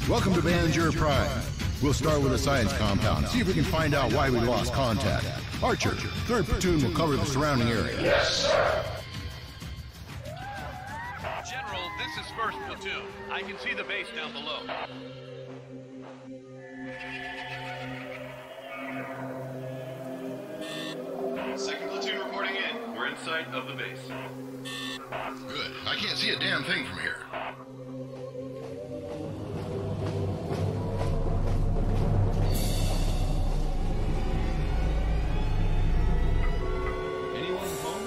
Welcome to Banjur Prime. We'll start with a science compound, see if we can find out why we lost contact. Archer, 3rd Platoon will cover the surrounding area. Yes, sir. General, this is 1st Platoon. I can see the base down below. Second Platoon reporting in. We're in sight of the base. Good. I can't see a damn thing from here. Anyone home?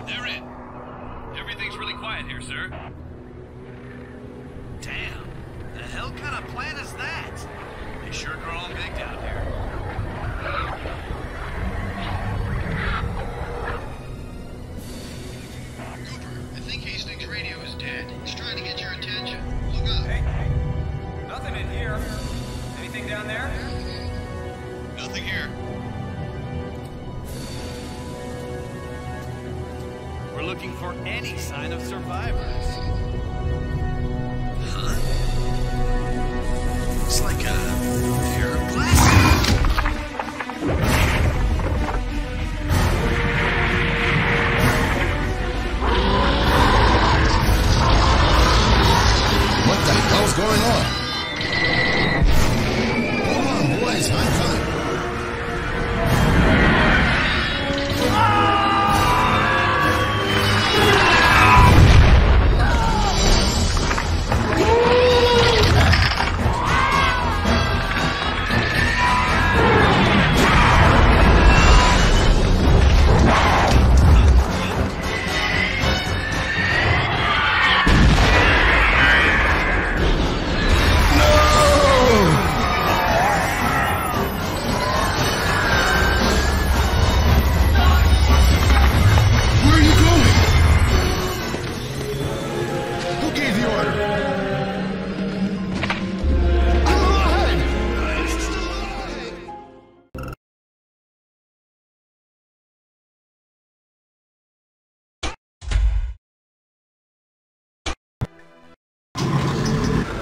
They're in. Everything's really quiet here, sir. Damn. The hell kind of plan is that? They sure grow big down here. Cooper, I think Hastings' radio is dead. He's trying to get your attention. Look up. Hey, nothing in here. Anything down there? Nothing here. We're looking for any sign of survivors. Huh? Looks like a pair of glasses. What the hell's going on? Hold on, boys. I'm coming.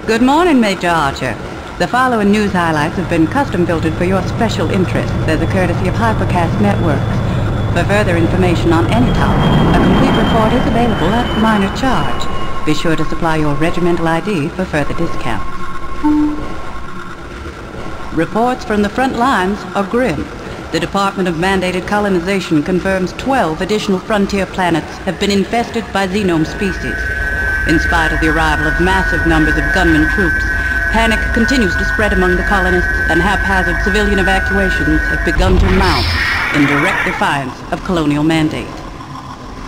Good morning, Major Archer. The following news highlights have been custom filtered for your special interest as a courtesy of Hypercast Networks. For further information on any topic, a complete report is available at minor charge. Be sure to supply your regimental ID for further discounts. Reports from the front lines are grim. The Department of Mandated Colonization confirms 12 additional frontier planets have been infested by xenome species. In spite of the arrival of massive numbers of gunman troops, panic continues to spread among the colonists, and haphazard civilian evacuations have begun to mount in direct defiance of colonial mandate.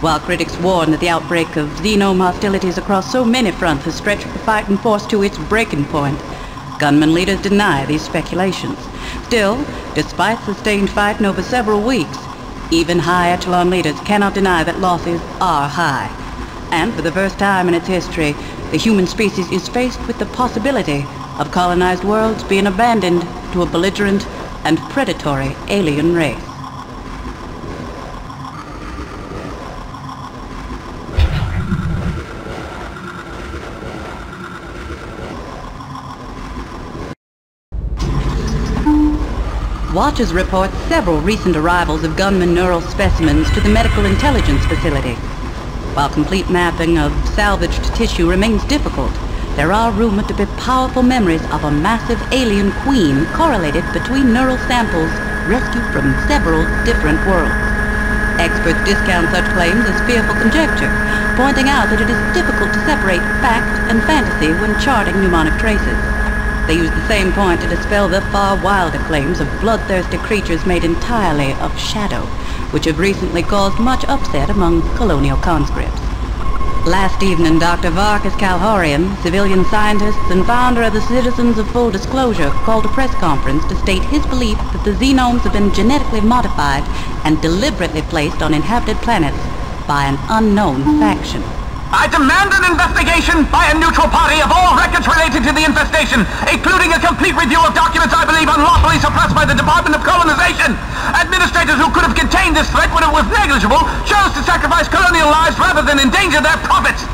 While critics warn that the outbreak of xenome hostilities across so many fronts has stretched the fighting force to its breaking point, gunman leaders deny these speculations. Still, despite sustained fighting over several weeks, even high echelon leaders cannot deny that losses are high. And for the first time in its history, the human species is faced with the possibility of colonized worlds being abandoned to a belligerent and predatory alien race. Watchers report several recent arrivals of gunman neural specimens to the Medical Intelligence Facility. While complete mapping of salvaged tissue remains difficult, there are rumored to be powerful memories of a massive alien queen correlated between neural samples rescued from several different worlds. Experts discount such claims as fearful conjecture, pointing out that it is difficult to separate fact and fantasy when charting mnemonic traces. They use the same point to dispel the far wilder claims of bloodthirsty creatures made entirely of shadow, which have recently caused much upset among colonial conscripts. Last evening, Dr. Varkas Kalhorian, civilian scientist and founder of the Citizens of Full Disclosure, called a press conference to state his belief that the xenomes have been genetically modified and deliberately placed on inhabited planets by an unknown faction. I demand an investigation by a neutral party of all records related to the infestation, including a complete review of documents I believe unlawfully suppressed by the Department of Colonization. Administrators who could have contained this threat when it was negligible chose to sacrifice colonial lives rather than endanger their profits.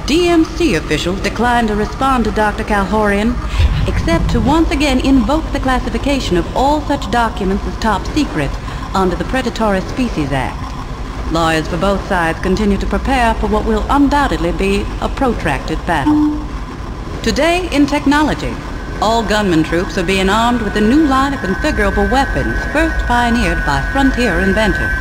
DMC officials declined to respond to Dr. Calhorian, except to once again invoke the classification of all such documents as top secret under the Predatory Species Act. Lawyers for both sides continue to prepare for what will undoubtedly be a protracted battle. Today, in technology, all gunman troops are being armed with a new line of configurable weapons first pioneered by frontier inventors.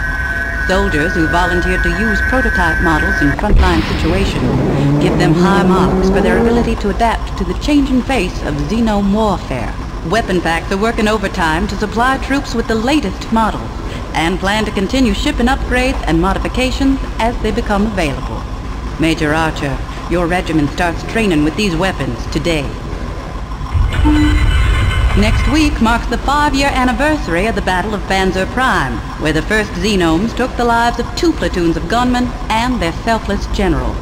Soldiers who volunteered to use prototype models in frontline situations give them high marks for their ability to adapt to the changing face of xenome warfare. Weapon packs are working overtime to supply troops with the latest models, and plan to continue shipping upgrades and modifications as they become available. Major Archer, your regiment starts training with these weapons today. Next week marks the 5-year anniversary of the Battle of Panzer Prime, where the first Xenomes took the lives of 2 platoons of gunmen and their selfless general.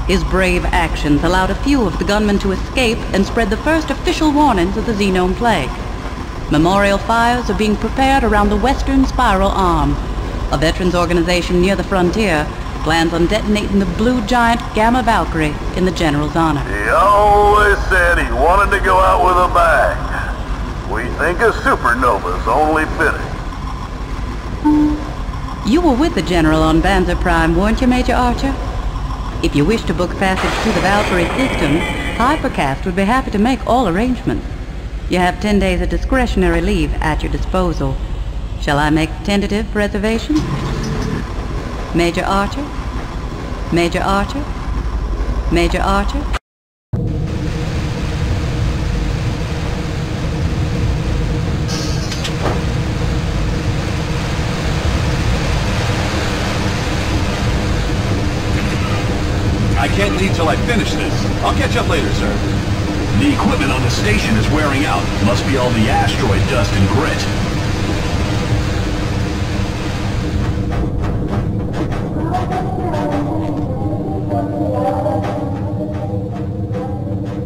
His brave actions allowed a few of the gunmen to escape and spread the first official warnings of the Xenome Plague. Memorial fires are being prepared around the Western Spiral Arm. A veterans organization near the frontier plans on detonating the blue giant Gamma Valkyrie in the General's honor. He always said he wanted to go out with a bang. We think a supernova's only fitting. You were with the General on Panzer Prime, weren't you, Major Archer? If you wish to book passage through the Valkyrie system, Hypercast would be happy to make all arrangements. You have 10 days of discretionary leave at your disposal. Shall I make tentative reservations? Major Archer? Major Archer? Major Archer? I can't leave till I finish this. I'll catch up later, sir. The equipment on the station is wearing out. Must be all the asteroid dust and grit.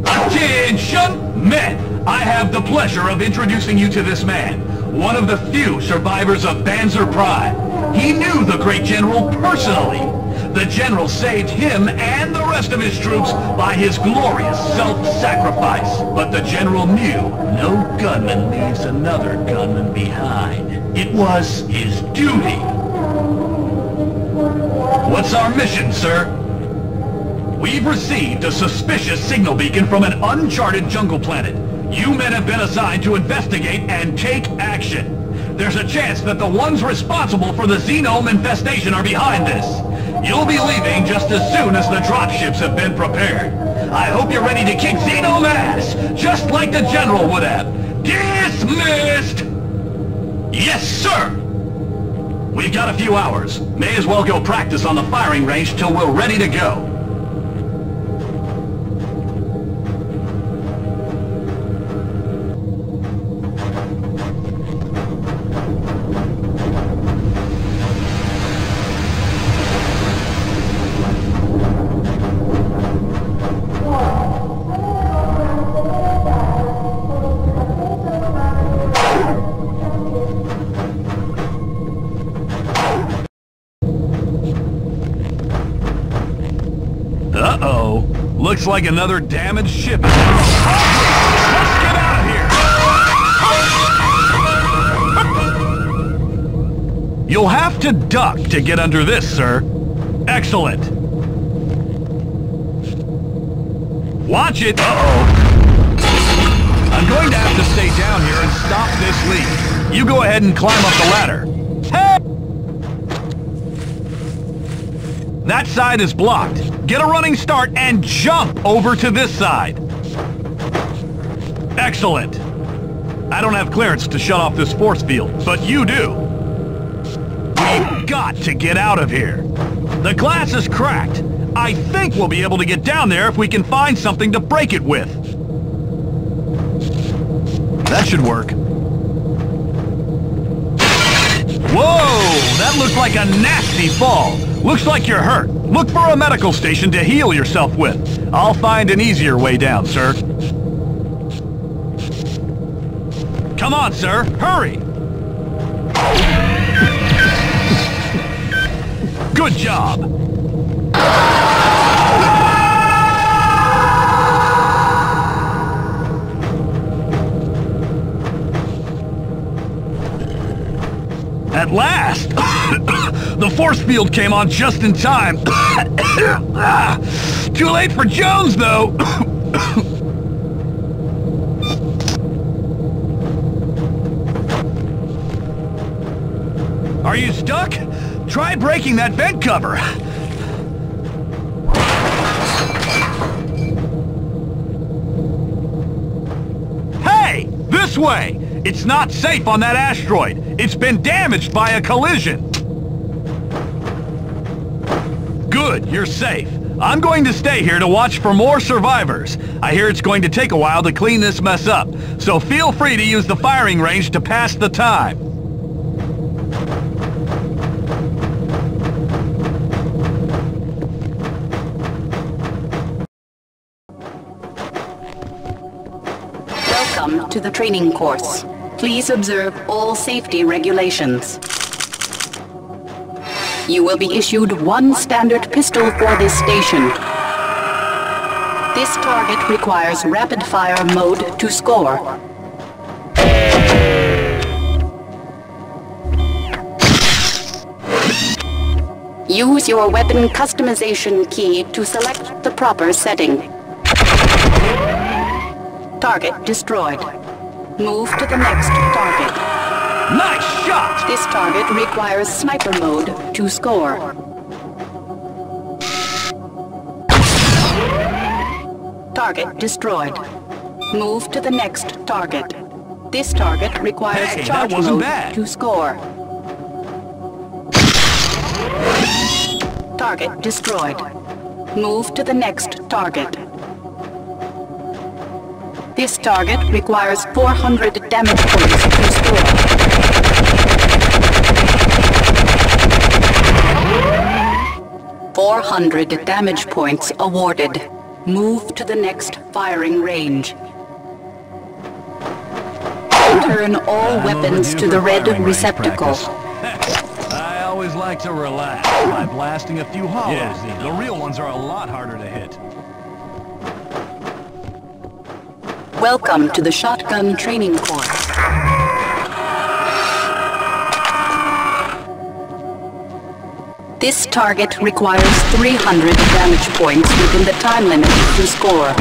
Attention, men! I have the pleasure of introducing you to this man, one of the few survivors of Panzer Prime. He knew the great general personally. The general saved him and the rest of his troops by his glorious self-sacrifice. But the general knew no gunman leaves another gunman behind. It was his duty. What's our mission, sir? We've received a suspicious signal beacon from an uncharted jungle planet. You men have been assigned to investigate and take action. There's a chance that the ones responsible for the Xenome infestation are behind this. You'll be leaving just as soon as the dropships have been prepared. I hope you're ready to kick Xenome ass, just like the General would have. Dismissed! Yes, sir! We've got a few hours. May as well go practice on the firing range till we're ready to go. Uh-oh. Looks like another damaged ship. Let's get out of here! You'll have to duck to get under this, sir. Excellent. Watch it! Uh-oh. I'm going to have to stay down here and stop this leak. You go ahead and climb up the ladder. Hey! That side is blocked. Get a running start and jump over to this side. Excellent. I don't have clearance to shut off this force field, but you do. We've got to get out of here. The glass is cracked. I think we'll be able to get down there if we can find something to break it with. That should work. Whoa! That looked like a nasty fall. Looks like you're hurt. Look for a medical station to heal yourself with. I'll find an easier way down, sir. Come on, sir. Hurry! Good job! At last! The force field came on just in time. Too late for Jones, though! Are you stuck? Try breaking that vent cover. Hey! This way! It's not safe on that asteroid. It's been damaged by a collision. Good, you're safe. I'm going to stay here to watch for more survivors. I hear it's going to take a while to clean this mess up, so feel free to use the firing range to pass the time. Welcome to the training course. Please observe all safety regulations. You will be issued one standard pistol for this station. This target requires rapid-fire mode to score. Use your weapon customization key to select the proper setting. Target destroyed. Move to the next target. Nice shot! This target requires sniper mode to score. Target destroyed. Move to the next target. This target requires charge mode to score. Target destroyed. Move to the next target. This target requires 400 damage points to score. 400 damage points awarded. Move to the next firing range. Return all weapons to the red receptacle. I always like to relax by blasting a few hollows. Yeah, the real ones are a lot harder to hit. Welcome to the shotgun training course. This target requires 300 damage points within the time limit to score.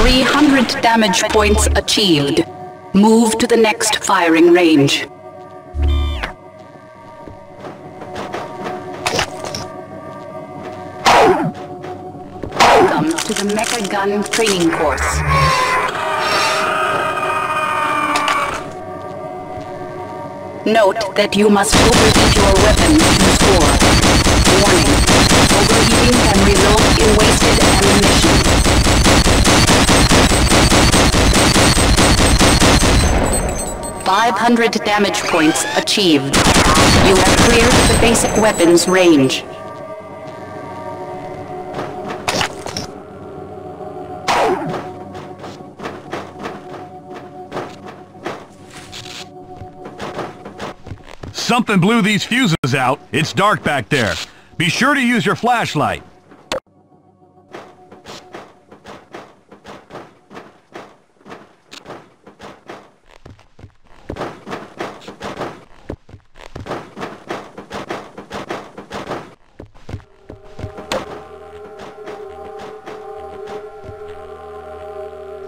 300 damage points achieved. Move to the next firing range. Welcome to the Mecha Gun training course. Note that you must overheat your weapon to score. Warning, overheating can result in wasted ammunition. 500 damage points achieved. You have cleared the basic weapons range. Something blew these fuses out. It's dark back there. Be sure to use your flashlight.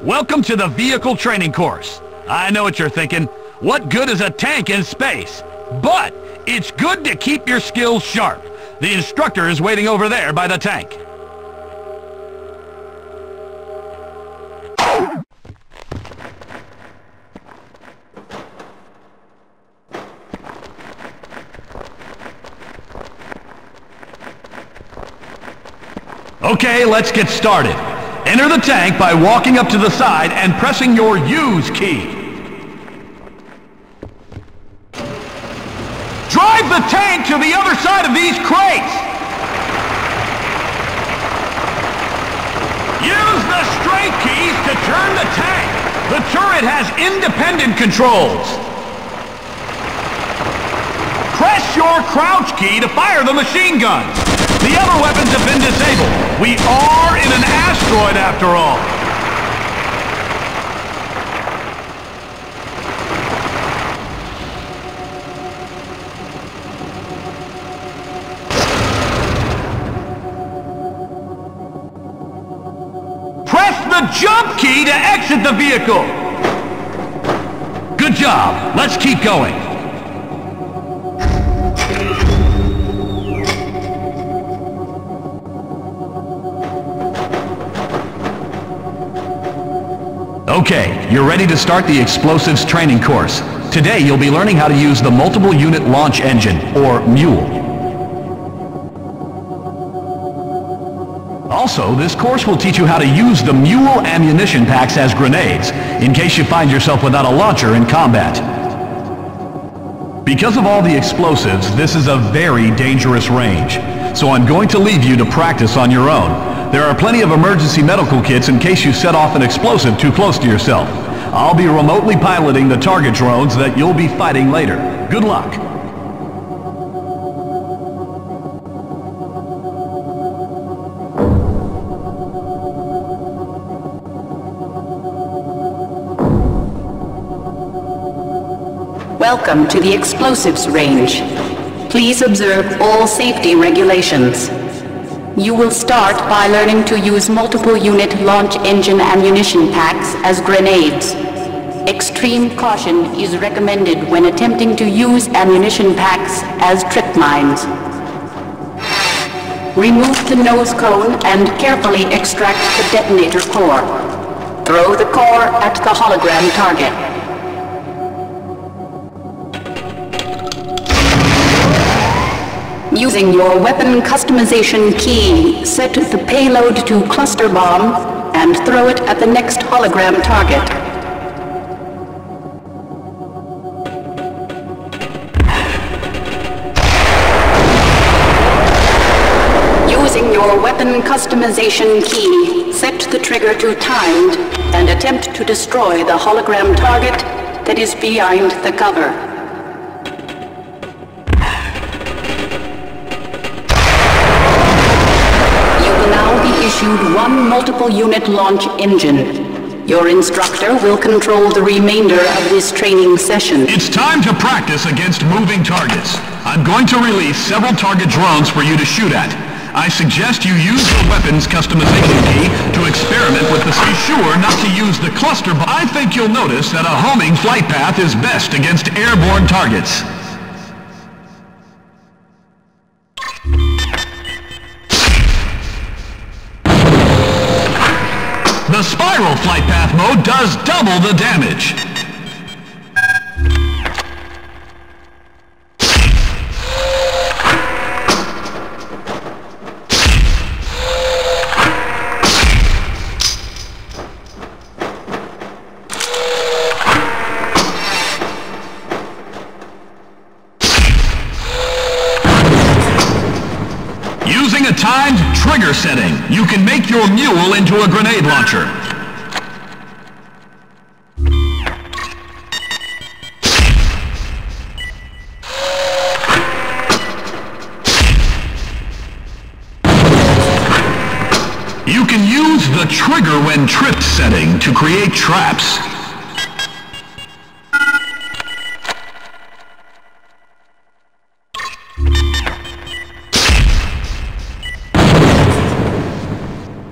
Welcome to the vehicle training course. I know what you're thinking. What good is a tank in space? But it's good to keep your skills sharp. The instructor is waiting over there by the tank. Okay, let's get started. Enter the tank by walking up to the side and pressing your use key. get to the other side of these crates! Use the straight keys to turn the tank! The turret has independent controls! Press your crouch key to fire the machine guns! The other weapons have been disabled. We are in an asteroid after all. Press the jump key to exit the vehicle. Good job. Let's keep going. Okay, you're ready to start the explosives training course. Today you'll be learning how to use the multiple unit launch engine, or MULE. Also, this course will teach you how to use the MULE ammunition packs as grenades, in case you find yourself without a launcher in combat. Because of all the explosives, this is a very dangerous range, so I'm going to leave you to practice on your own. There are plenty of emergency medical kits in case you set off an explosive too close to yourself. I'll be remotely piloting the target drones that you'll be fighting later. Good luck. Welcome to the explosives range. Please observe all safety regulations. You will start by learning to use multiple unit launch engine ammunition packs as grenades. Extreme caution is recommended when attempting to use ammunition packs as trip mines. Remove the nose cone and carefully extract the detonator core. Throw the core at the hologram target. Using your weapon customization key, set the payload to cluster bomb and throw it at the next hologram target. Using your weapon customization key, set the trigger to timed and attempt to destroy the hologram target that is behind the cover. Issued one multiple unit launch engine. Your instructor will control the remainder of this training session. It's time to practice against moving targets. I'm going to release several target drones for you to shoot at. I suggest you use your weapon's customization key to experiment with this. Be sure not to use the cluster bomb. I think you'll notice that a homing flight path is best against airborne targets. The spiral flight path mode does double the damage. Using a timed trigger setting, you can make your mule into a grenade launcher. You can use the trigger when tripped setting to create traps.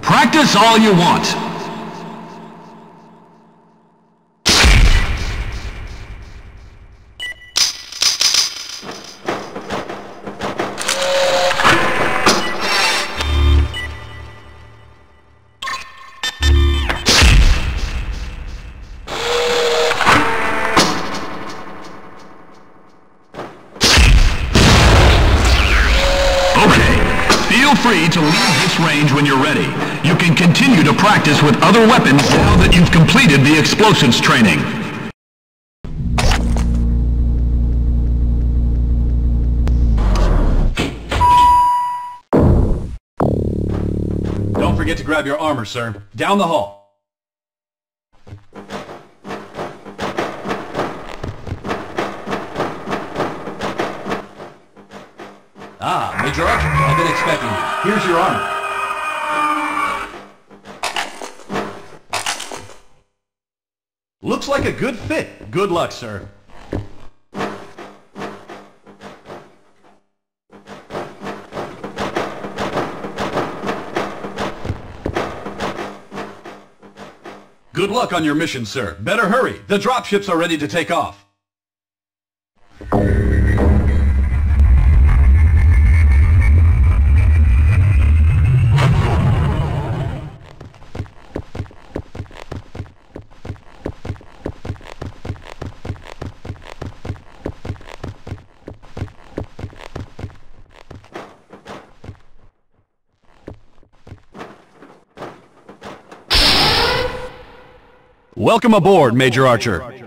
Practice all you want. Feel free to leave this range when you're ready. You can continue to practice with other weapons now that you've completed the explosives training. forget to grab your armor, sir. Down the hall. Ah, Major Archer, I've been expecting you. Here's your armor. Looks like a good fit. Good luck, sir. Good luck on your mission, sir. Better hurry. The dropships are ready to take off. Welcome aboard, Major Archer.